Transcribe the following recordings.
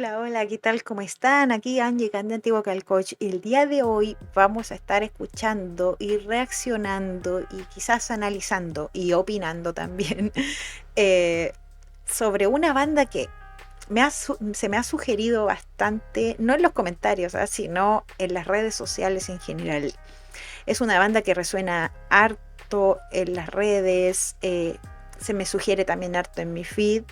Hola, hola, ¿qué tal? ¿Cómo están? Aquí Angie, cantante y vocal coach. Y el día de hoy vamos a estar escuchando y reaccionando y quizás analizando y opinando también eh, sobre una banda que se me ha sugerido bastante, no en los comentarios, sino en las redes sociales en general. Es una banda que resuena harto en las redes, se me sugiere también harto en mi feed,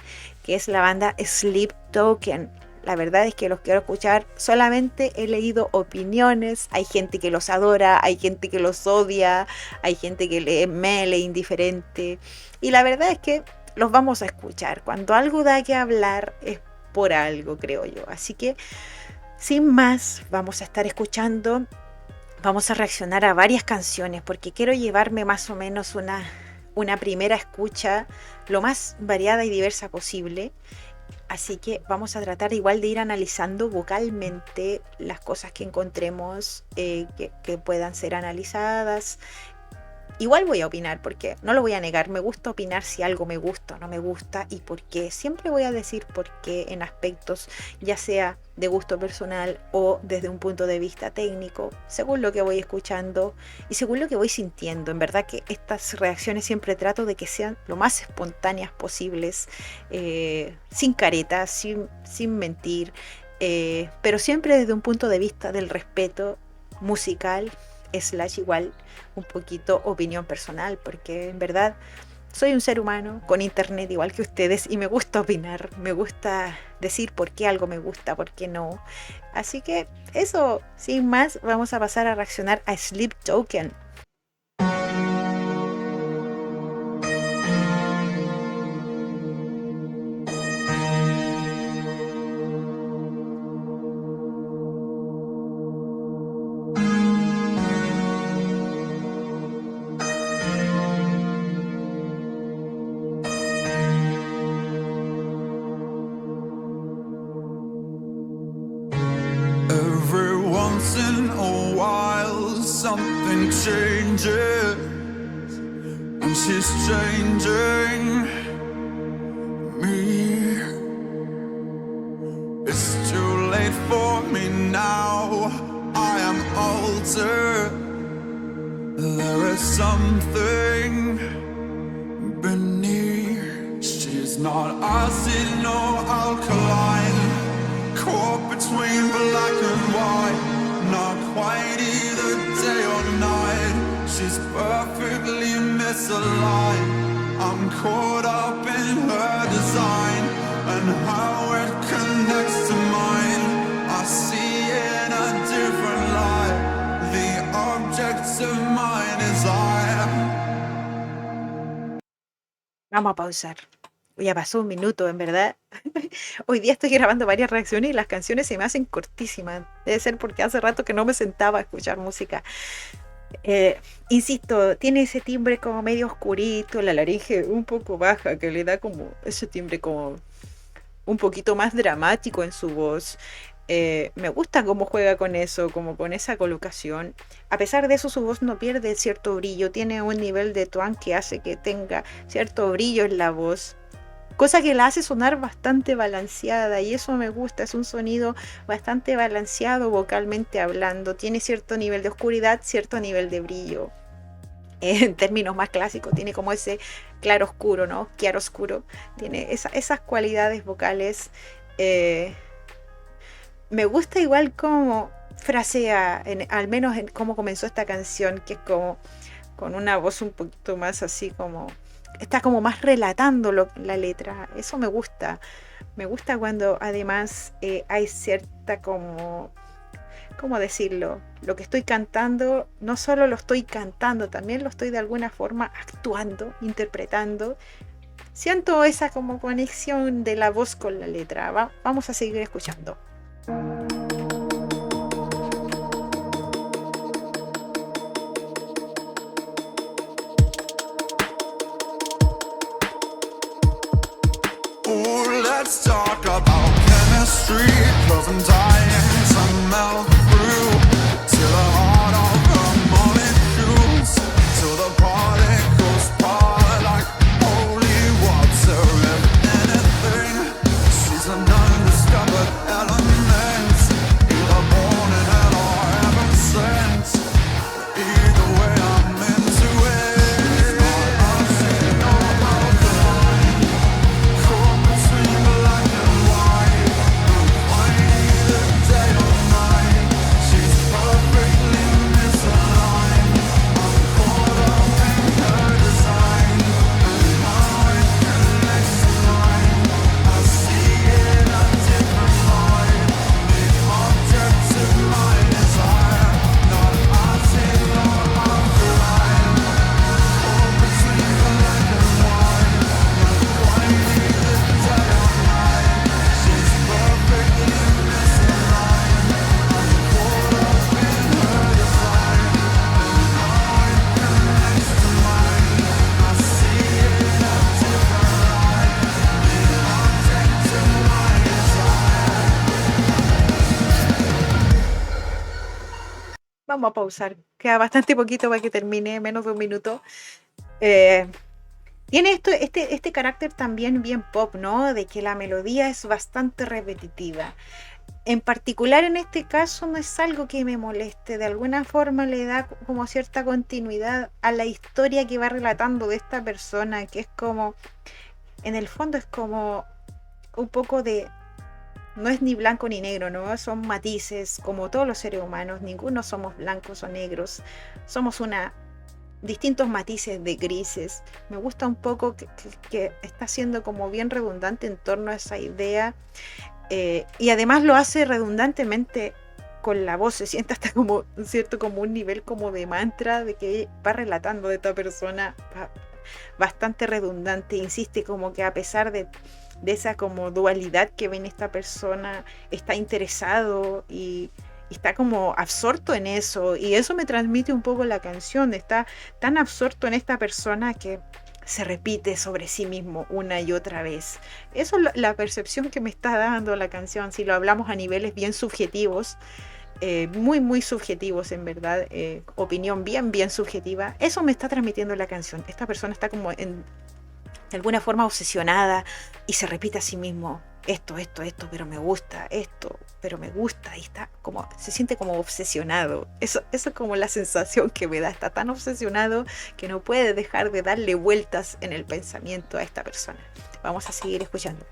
que es la banda Sleep Token. La verdad es que los quiero escuchar, solamente he leído opiniones, hay gente que los adora, hay gente que los odia, hay gente que me lee indiferente, y la verdad es que los vamos a escuchar. Cuando algo da que hablar es por algo, creo yo. Así que, sin más, vamos a estar escuchando. Vamos a reaccionar a varias canciones porque quiero llevarme más o menos una primera escucha lo más variada y diversa posible. Así que vamos a tratar igual de ir analizando vocalmente las cosas que encontremos que puedan ser analizadas. Igual voy a opinar porque no lo voy a negar, me gusta opinar si algo me gusta o no me gusta y por qué. Siempre voy a decir por qué en aspectos ya sea de gusto personal o desde un punto de vista técnico, según lo que voy escuchando y según lo que voy sintiendo. En verdad que estas reacciones siempre trato de que sean lo más espontáneas posibles, sin caretas, sin mentir, pero siempre desde un punto de vista del respeto musical slash igual un poquito opinión personal, porque en verdad soy un ser humano con internet igual que ustedes y me gusta opinar, me gusta decir por qué algo me gusta, por qué no. Así que eso, sin más, vamos a pasar a reaccionar a Sleep Token. Every once in a while something changes, and she's changing me. It's too late for me now, I am altered. There is something beneath. She's not acid nor alkaline, caught between black and white, not quite either day or night. She's perfectly misaligned. I'm caught up in her design and how it connects to mine. I see in a different light the objects of my desire. Vamos a pausar. Ya pasó un minuto, en verdad. Hoy día estoy grabando varias reacciones y las canciones se me hacen cortísimas. Debe ser porque hace rato que no me sentaba a escuchar música. Insisto, tiene ese timbre como medio oscurito, la laringe un poco baja, que le da como ese timbre como un poquito más dramático en su voz. Me gusta cómo juega con eso, como con esa colocación. A pesar de eso, su voz no pierde cierto brillo, tiene un nivel de twang que hace que tenga cierto brillo en la voz, cosa que la hace sonar bastante balanceada, y eso me gusta. Es un sonido bastante balanceado vocalmente hablando, tiene cierto nivel de oscuridad, cierto nivel de brillo. En términos más clásicos, tiene como ese claro oscuro, ¿no? Chiaro oscuro, tiene esas cualidades vocales. Me gusta igual como frasea, al menos en cómo comenzó esta canción, que es como con una voz un poquito más así como está como más relatando la letra. Eso me gusta. Me gusta cuando además hay cierta como, ¿cómo decirlo? Lo que estoy cantando, no solo lo estoy cantando, también lo estoy de alguna forma actuando, interpretando. Siento esa como conexión de la voz con la letra. Vamos a seguir escuchando. Let's talk about chemistry, 'cause I'm dying to melt through to the heart of the molecules, till the particles part like holy water. If anything, she's an undiscovered element. Vamos a pausar. Queda bastante poquito para que termine, menos de un minuto. Eh, Tiene este carácter también bien pop, ¿no? De que la melodía es bastante repetitiva. En particular en este caso no es algo que me moleste, de alguna forma le da como cierta continuidad a la historia que va relatando de esta persona, que es como, en el fondo es como un poco de, no es ni blanco ni negro, ¿no? Son matices, como todos los seres humanos, ninguno somos blancos o negros, somos distintos matices de grises. Me gusta un poco que está siendo como bien redundante en torno a esa idea, y además lo hace redundantemente con la voz, se siente hasta como, ¿cierto? Como un nivel como de mantra de que va relatando de esta persona, bastante redundante, insiste como que a pesar de esa como dualidad que ve en esta persona, está interesado y está como absorto en eso, y eso me transmite un poco la canción, está tan absorto en esta persona que se repite sobre sí mismo una y otra vez. Eso es la percepción que me está dando la canción, si lo hablamos a niveles bien subjetivos, muy, muy subjetivos en verdad, opinión bien, bien subjetiva. Eso me está transmitiendo la canción. Esta persona está como de alguna forma obsesionada y se repite a sí mismo. Esto, pero me gusta, esto, pero me gusta, y está como, se siente como obsesionado. Eso es como la sensación que me da, está tan obsesionado que no puede dejar de darle vueltas en el pensamiento a esta persona. Vamos a seguir escuchando.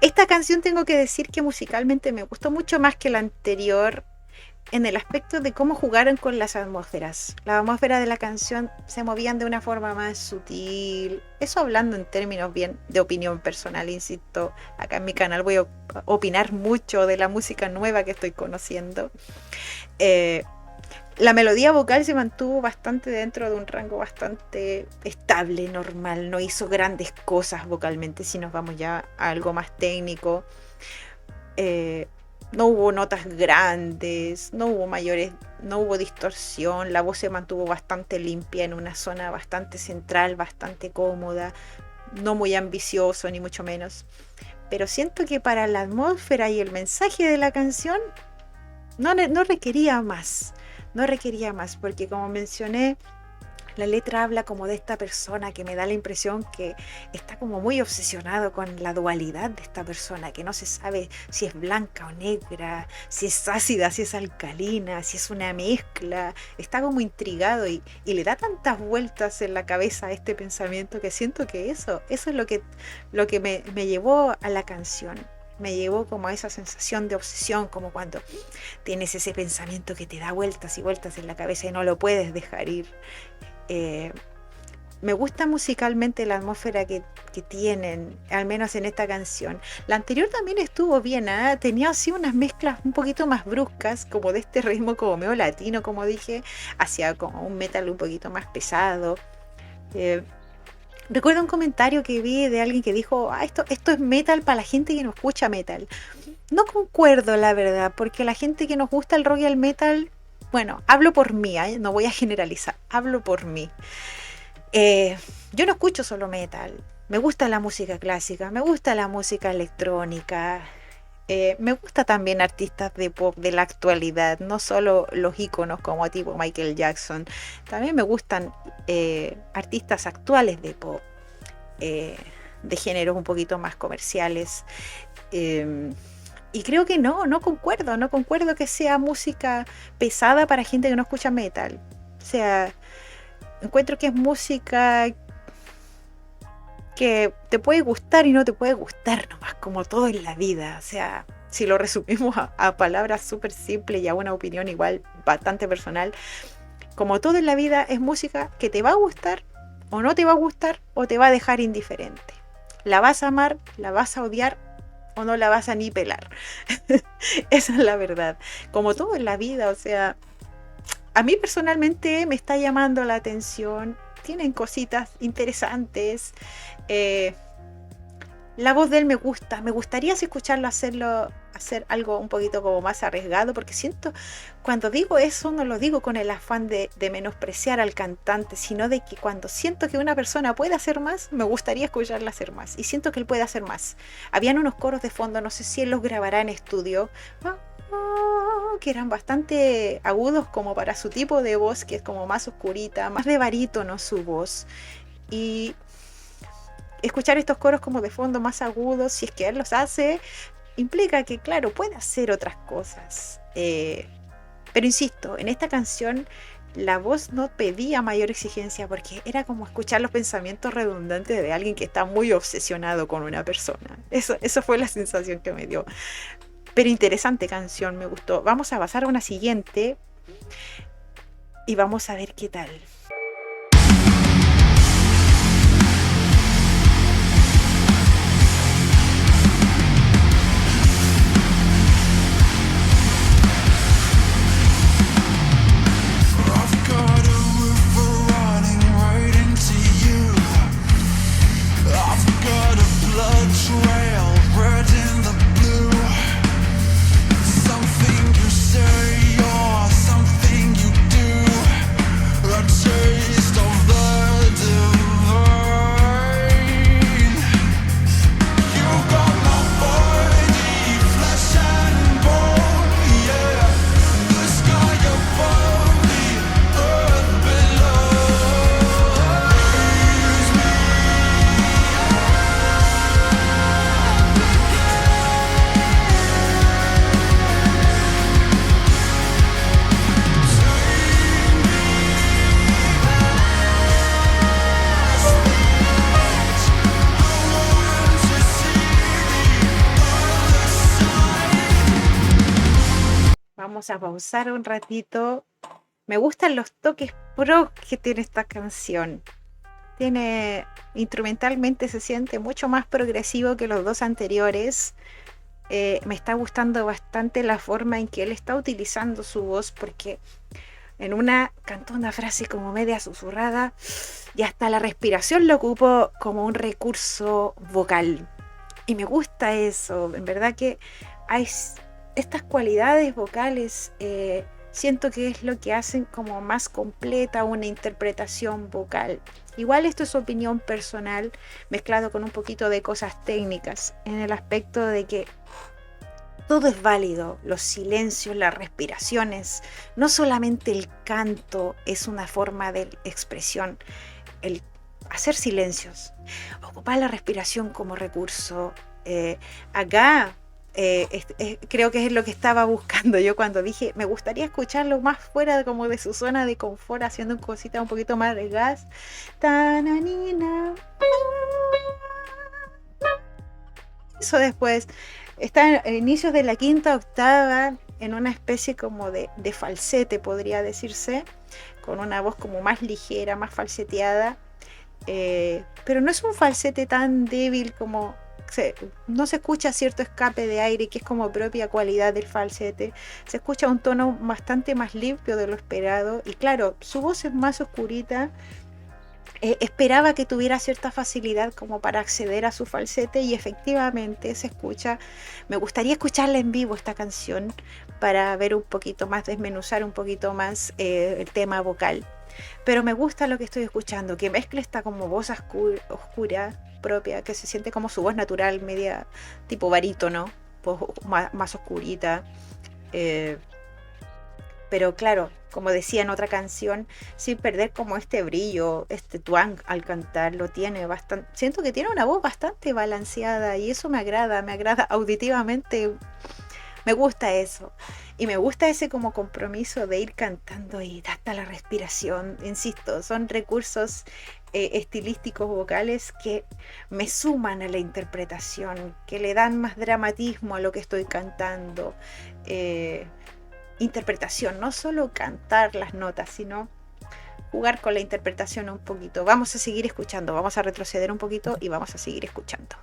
Esta canción tengo que decir que musicalmente me gustó mucho más que la anterior, en el aspecto de cómo jugaron con las atmósferas. Las atmósferas de la canción se movían de una forma más sutil. Eso hablando en términos bien de opinión personal, insisto. Acá en mi canal voy a opinar mucho de la música nueva que estoy conociendo. Eh, la melodía vocal se mantuvo bastante dentro de un rango bastante estable, normal. No hizo grandes cosas vocalmente, si nos vamos ya a algo más técnico. Eh, no hubo notas grandes, no hubo distorsión, la voz se mantuvo bastante limpia en una zona bastante central, bastante cómoda, no muy ambicioso ni mucho menos. Pero siento que para la atmósfera y el mensaje de la canción no requería más, no requería más, porque como mencioné, la letra habla como de esta persona que me da la impresión que está como muy obsesionado con la dualidad de esta persona, que no se sabe si es blanca o negra, si es ácida, si es alcalina, si es una mezcla. Está como intrigado y le da tantas vueltas en la cabeza a este pensamiento que siento que eso es lo que me llevó a la canción. Me llevó como a esa sensación de obsesión, como cuando tienes ese pensamiento que te da vueltas y vueltas en la cabeza y no lo puedes dejar ir. Eh, Me gusta musicalmente la atmósfera que tienen, al menos en esta canción. La anterior también estuvo bien, ¿eh? Tenía así unas mezclas un poquito más bruscas, como de este ritmo como medio latino, como dije, hacia como un metal un poquito más pesado. Eh, Recuerdo un comentario que vi de alguien que dijo, esto es metal para la gente que no escucha metal. No concuerdo, la verdad, porque la gente que nos gusta el rock y el metal, bueno, hablo por mí, ¿eh? No voy a generalizar, hablo por mí. Eh, yo no escucho solo metal, me gusta la música clásica, me gusta la música electrónica, me gusta también artistas de pop de la actualidad, no solo los íconos como tipo Michael Jackson, también me gustan artistas actuales de pop, eh, de géneros un poquito más comerciales. eh, y creo que no concuerdo que sea música pesada para gente que no escucha metal. O sea, encuentro que es música que te puede gustar y no te puede gustar nomás, como todo en la vida. O sea, si lo resumimos a palabras súper simples y a una opinión igual bastante personal, como todo en la vida es música que te va a gustar o no te va a gustar o te va a dejar indiferente. La vas a amar, la vas a odiar o no la vas a ni pelar. Esa es la verdad. Como todo en la vida, o sea, a mí personalmente me está llamando la atención. Tienen cositas interesantes. Eh, la voz de él me gusta. Me gustaría escucharlo hacer algo un poquito como más arriesgado, porque siento, cuando digo eso, no lo digo con el afán de menospreciar al cantante, sino de que cuando siento que una persona puede hacer más, me gustaría escucharla hacer más. Y siento que él puede hacer más. Habían unos coros de fondo, no sé si él los grabará en estudio, que eran bastante agudos como para su tipo de voz, que es como más oscurita, más de barítono su voz. Y escuchar estos coros como de fondo más agudos, si es que él los hace, implica que, claro, puede hacer otras cosas. Pero insisto, en esta canción la voz no pedía mayor exigencia porque era como escuchar los pensamientos redundantes de alguien que está muy obsesionado con una persona. Eso fue la sensación que me dio. Pero interesante canción, me gustó. Vamos a pasar a una siguiente y vamos a ver qué tal. I've got a river running right into you. I've got a blood trail red in the blue. Something you say or something you do, a taste of the divine. You got my body, flesh and bone, yeah. The sky above, the earth below. Vamos a pausar un ratito. Me gustan los toques pro que tiene esta canción. Instrumentalmente se siente mucho más progresivo que los dos anteriores. Me está gustando bastante la forma en que él está utilizando su voz, porque en una cantó una frase como media susurrada y hasta la respiración lo ocupó como un recurso vocal. Y me gusta eso, en verdad que hay estas cualidades vocales, siento que es lo que hacen como más completa una interpretación vocal. Igual esto es opinión personal, mezclado con un poquito de cosas técnicas, en el aspecto de que todo es válido, los silencios, las respiraciones, no solamente el canto es una forma de expresión, el hacer silencios, ocupar la respiración como recurso. Acá creo que es lo que estaba buscando yo cuando dije me gustaría escucharlo más fuera como de su zona de confort, haciendo cositas un poquito más arriesgadas. Tananina. Eso después está en inicios de la quinta octava, en una especie como de falsete, podría decirse, con una voz como más ligera, más falseteada, pero no es un falsete tan débil como no se escucha cierto escape de aire que es como propia cualidad del falsete. Se escucha un tono bastante más limpio de lo esperado, y claro, su voz es más oscurita. Esperaba que tuviera cierta facilidad como para acceder a su falsete, y efectivamente se escucha. Me gustaría escucharla en vivo esta canción para ver un poquito más, desmenuzar un poquito más el tema vocal. Pero me gusta lo que estoy escuchando, que mezcla esta como voz oscura propia, que se siente como su voz natural, media tipo barítono, más oscurita. Pero claro, como decía en otra canción, sin perder como este brillo, este twang al cantar, lo tiene bastante. Siento que tiene una voz bastante balanceada y eso me agrada auditivamente. Me gusta eso. Y me gusta ese como compromiso de ir cantando y hasta la respiración. Insisto, son recursos estilísticos vocales que me suman a la interpretación, que le dan más dramatismo a lo que estoy cantando. Interpretación, no solo cantar las notas, sino jugar con la interpretación un poquito. Vamos a seguir escuchando, vamos a retroceder un poquito y vamos a seguir escuchando.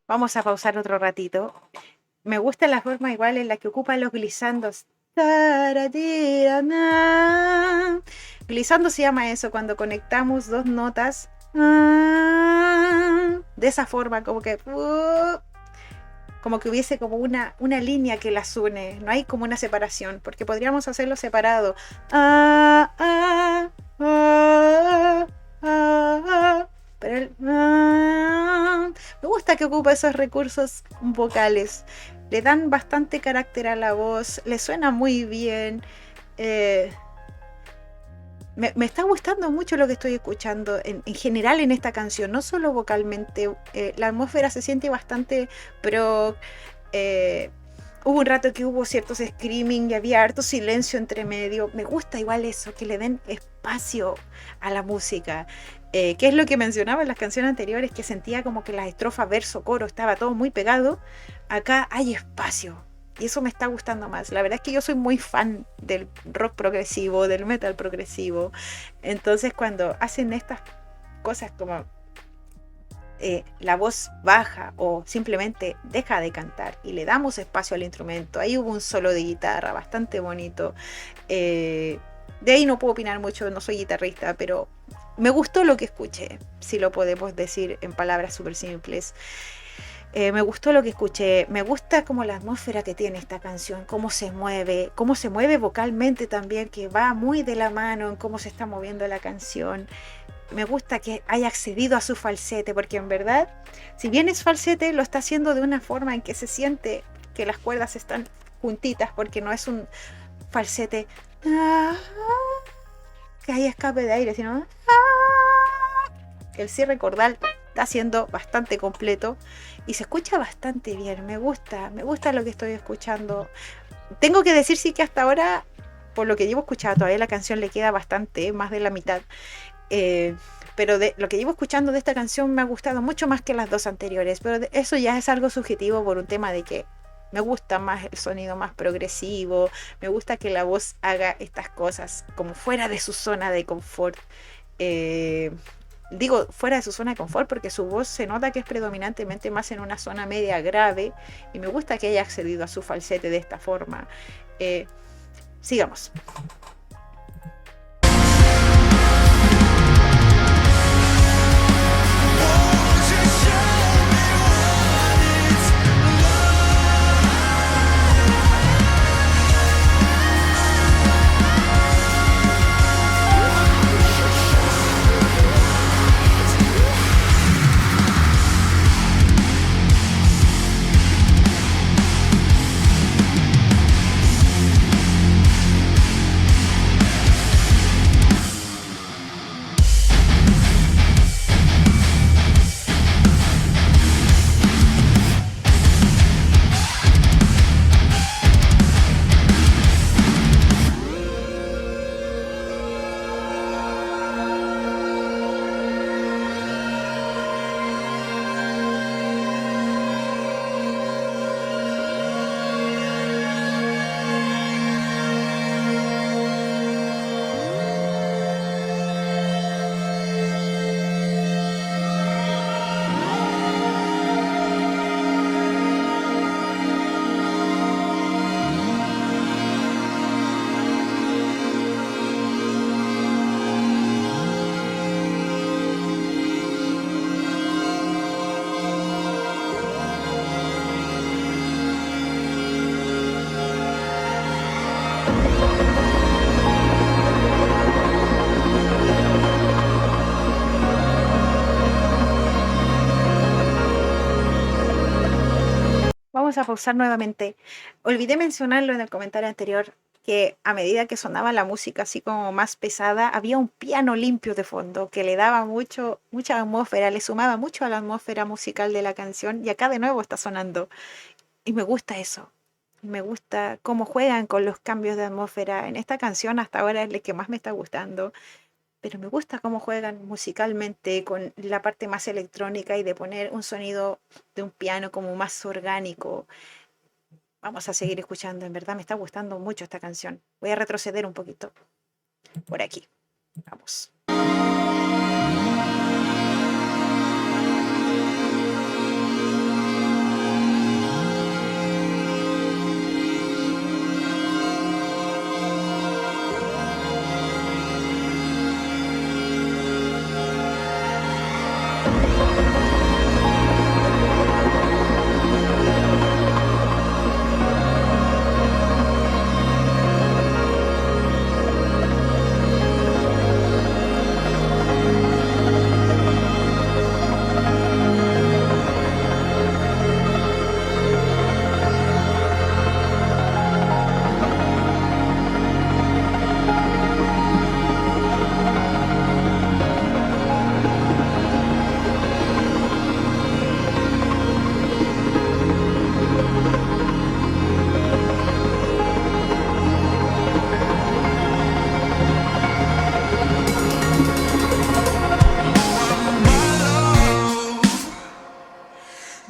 Vamos a pausar otro ratito. Me gusta la forma igual en la que ocupa los glisandos. Glissando se llama eso, cuando conectamos dos notas de esa forma, como que hubiese como una línea que las une. No hay como una separación, porque podríamos hacerlo separado. Pero me gusta que ocupa esos recursos vocales. Le dan bastante carácter a la voz. Le suena muy bien. Me está gustando mucho lo que estoy escuchando en general en esta canción. No solo vocalmente. La atmósfera se siente bastante pro. Hubo un rato que hubo ciertos screaming y había harto silencio entre medio. Me gusta igual eso, que le den espacio a la música. Que es lo que mencionaba en las canciones anteriores, que sentía como que las estrofas, verso, coro, estaba todo muy pegado. Acá hay espacio y eso me está gustando más. La verdad es que yo soy muy fan del rock progresivo, del metal progresivo. Entonces cuando hacen estas cosas como la voz baja o simplemente deja de cantar y le damos espacio al instrumento, ahí hubo un solo de guitarra bastante bonito. De ahí no puedo opinar mucho, no soy guitarrista, pero me gustó lo que escuché, si lo podemos decir en palabras súper simples. Me gustó lo que escuché, me gusta como la atmósfera que tiene esta canción, cómo se mueve vocalmente también, que va muy de la mano en cómo se está moviendo la canción. Me gusta que haya accedido a su falsete, porque en verdad, si bien es falsete, lo está haciendo de una forma en que se siente que las cuerdas están juntitas, porque no es un falsete que hay escape de aire, sino el cierre cordal está siendo bastante completo y se escucha bastante bien. Me gusta lo que estoy escuchando. Tengo que decir sí que hasta ahora, por lo que llevo escuchando, todavía la canción le queda bastante, más de la mitad. Pero de lo que llevo escuchando de esta canción me ha gustado mucho más que las dos anteriores, pero eso ya es algo subjetivo por un tema de que me gusta más el sonido más progresivo, me gusta que la voz haga estas cosas como fuera de su zona de confort. Digo fuera de su zona de confort porque su voz se nota que es predominantemente más en una zona media grave y me gusta que haya accedido a su falsete de esta forma. Sigamos. vamos a pausar nuevamente. Olvidé mencionarlo en el comentario anterior, que a medida que sonaba la música así como más pesada, había un piano limpio de fondo que le daba mucha atmósfera, le sumaba mucho a la atmósfera musical de la canción y acá de nuevo está sonando. Y me gusta eso. Me gusta cómo juegan con los cambios de atmósfera. En esta canción hasta ahora es la que más me está gustando. Pero me gusta cómo juegan musicalmente con la parte más electrónica y de poner un sonido de un piano como más orgánico. Vamos a seguir escuchando, en verdad me está gustando mucho esta canción. Voy a retroceder un poquito por aquí. Vamos.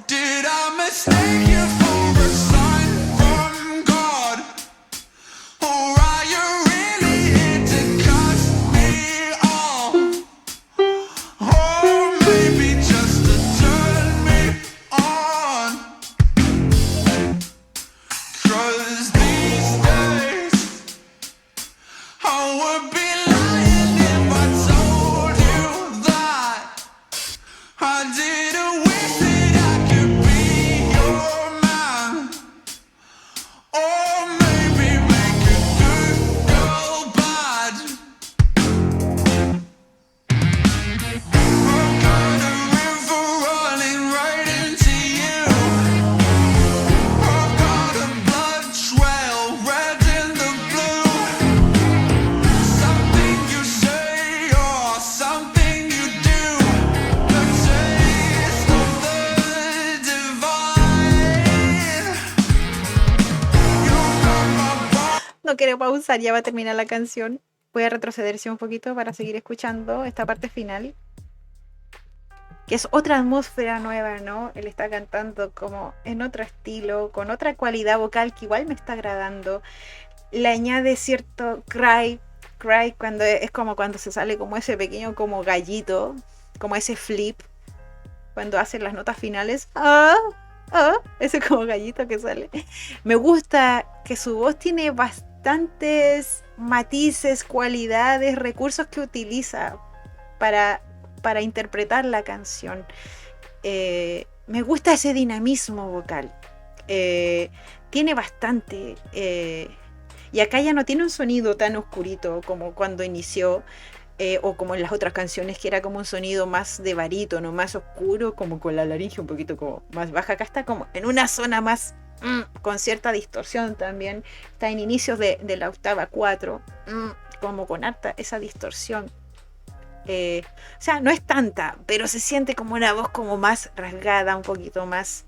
Did I mistake you for a sign from God? Or are you really here to cut me off? Or maybe just to turn me on? 'Cause these days I would be lying if I told you that I didn't wish that I could be your man. Or maybe make a good girl bad. I've got a river running right into you. I've got a blood trail red in the blue. Something you say or something you do. The taste of the divine. You got my body. No quiero pausar, ya va a terminar la canción. Voy a retrocederse un poquito para seguir escuchando esta parte final, que es otra atmósfera nueva, ¿no? Él está cantando como en otro estilo, con otra cualidad vocal que igual me está agradando. Le añade cierto cry cuando es como cuando se sale como ese pequeño como gallito, como ese flip, cuando hacen las notas finales. Ese como gallito que sale. Me gusta que su voz tiene bastantes matices, cualidades, recursos que utiliza para interpretar la canción. Me gusta ese dinamismo vocal. Tiene bastante. Y acá ya no tiene un sonido tan oscurito como cuando inició. O como en las otras canciones, que era como un sonido más de barítono, más oscuro, como con la laringe un poquito como más baja. Acá está como en una zona más con cierta distorsión también. Está en inicios de la octava 4, como con harta esa distorsión. O sea, no es tanta, pero se siente como una voz como más rasgada, un poquito más,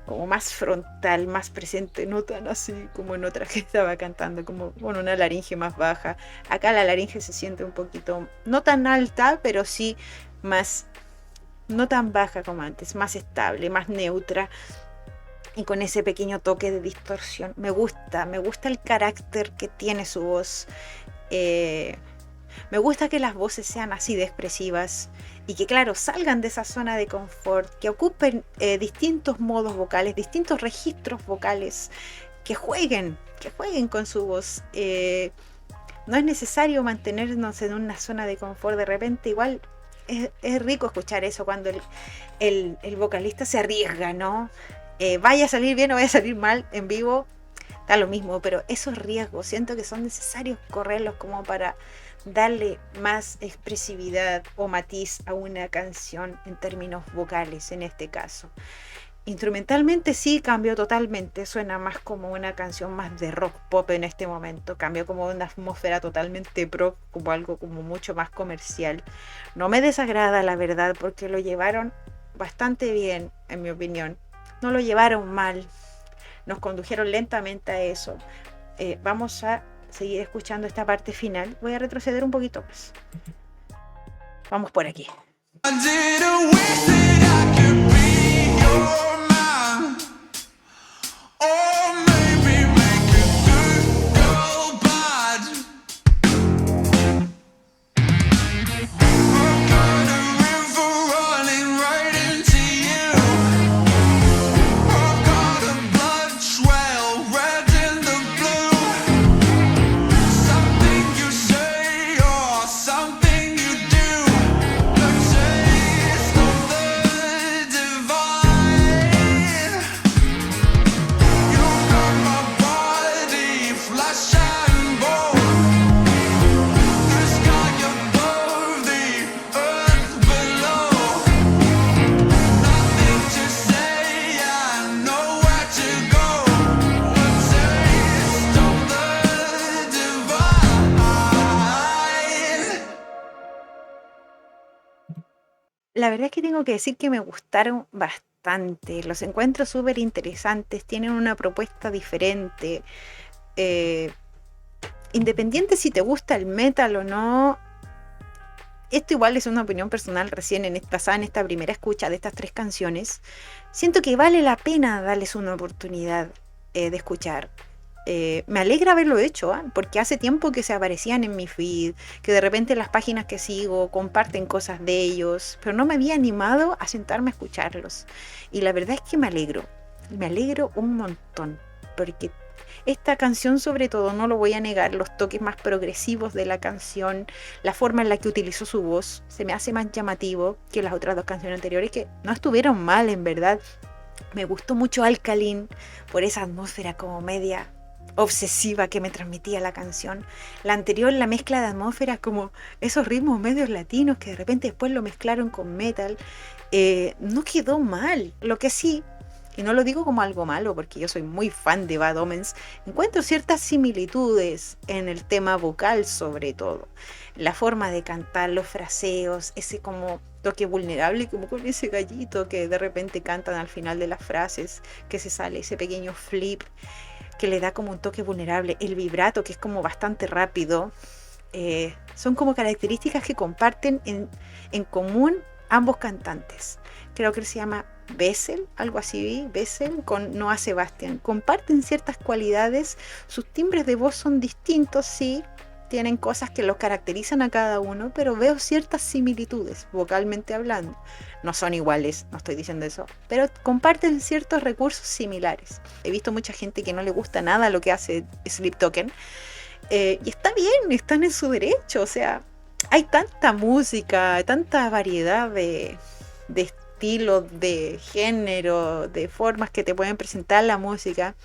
como más frontal, más presente, no tan así como en otras que estaba cantando, como con una laringe más baja. Acá la laringe se siente un poquito, no tan alta, pero sí más, no tan baja como antes, más estable, más neutra. Y con ese pequeño toque de distorsión. Me gusta el carácter que tiene su voz. Me gusta que las voces sean así de expresivas y que, claro, salgan de esa zona de confort, que ocupen distintos modos vocales, distintos registros vocales, que jueguen con su voz. No es necesario mantenernos en una zona de confort. De repente igual es rico escuchar eso cuando el vocalista se arriesga, ¿no? Vaya a salir bien o vaya a salir mal en vivo, da lo mismo, pero esos riesgos siento que son necesarios correrlos como para darle más expresividad o matiz a una canción en términos vocales en este caso. Instrumentalmente sí cambió totalmente, suena más como una canción más de rock pop en este momento, cambió como una atmósfera totalmente pro, como algo como mucho más comercial. No me desagrada la verdad porque lo llevaron bastante bien, en mi opinión. No lo llevaron mal, nos condujeron lentamente a eso. Vamos a seguir escuchando esta parte final. Voy a retroceder un poquito más. Vamos por aquí. I didn't wish that I could be your man, or maybe make a good girl bad. I've got a river running right into you. I've got a blood trail red in the blue. Something you say or something you do. The taste of the divine. You got my body, flesh and bone. The sky above, the earth below. Nothing to say and nowhere to go. A taste of the divine. La verdad es que tengo que decir que me gustaron bastante. Los encuentro súper interesantes, tienen una propuesta diferente. Eh, Independiente si te gusta el metal o no, esto igual es una opinión personal recién basada en esta primera escucha de estas 3 canciones. Siento que vale la pena darles una oportunidad de escuchar. Me alegra haberlo hecho, porque hace tiempo que se aparecían en mi feed, que de repente las páginas que sigo comparten cosas de ellos, pero no me había animado a sentarme a escucharlos. Y la verdad es que me alegro un montón, porque esta canción sobre todo, no lo voy a negar, los toques más progresivos de la canción, la forma en la que utilizó su voz, se me hace más llamativo que las otras 2 canciones anteriores, que no estuvieron mal en verdad. Me gustó mucho Alkaline por esa atmósfera como media obsesiva que me transmitía la canción. La anterior, la mezcla de atmósferas, como esos ritmos medios latinos que de repente después lo mezclaron con metal, no quedó mal. Lo que sí, y no lo digo como algo malo porque yo soy muy fan de Bad Omens, encuentro ciertas similitudes en el tema vocal sobre todo. La forma de cantar, los fraseos, ese como toque vulnerable, como con ese gallito que de repente cantan al final de las frases, que se sale ese pequeño flip que le da como un toque vulnerable, el vibrato que es como bastante rápido, son como características que comparten en común ambos cantantes. Creo que él se llama Bessel, algo así, Bessel con Noah Sebastian. Comparten ciertas cualidades, sus timbres de voz son distintos, sí, tienen cosas que los caracterizan a cada uno, pero veo ciertas similitudes, vocalmente hablando. No son iguales, no estoy diciendo eso, pero comparten ciertos recursos similares. He visto mucha gente que no le gusta nada lo que hace Sleep Token, y está bien, están en su derecho, o sea, hay tanta música, tanta variedad de estilos, de género, de formas que te pueden presentar la música.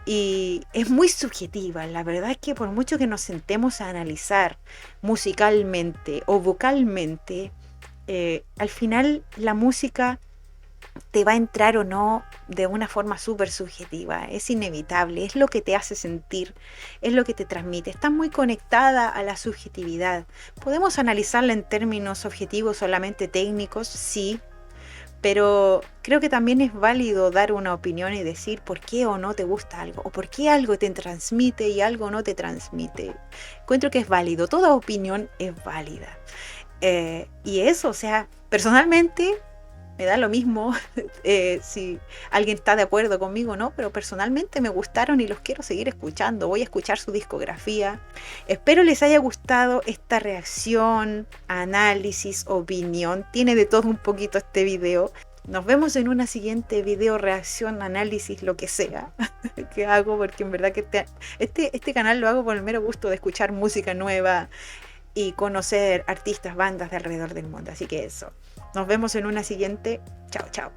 Y es muy subjetiva, la verdad es que por mucho que nos sentemos a analizar musicalmente o vocalmente, al final la música te va a entrar o no de una forma súper subjetiva, es inevitable, es lo que te hace sentir, es lo que te transmite, está muy conectada a la subjetividad. Podemos analizarla en términos objetivos solamente técnicos, sí, pero creo que también es válido dar una opinión y decir por qué o no te gusta algo, o por qué algo te transmite y algo no te transmite. Encuentro que es válido, toda opinión es válida. Y eso, o sea, personalmente me da lo mismo si alguien está de acuerdo conmigo o no, pero personalmente me gustaron y los quiero seguir escuchando. Voy a escuchar su discografía. Espero les haya gustado esta reacción, análisis, opinión. Tiene de todo un poquito este video. Nos vemos en una siguiente video, reacción, análisis, lo que sea que hago, porque en verdad que este canal lo hago por el mero gusto de escuchar música nueva y conocer artistas, bandas de alrededor del mundo. Así que eso. Nos vemos en una siguiente. Chao, chao.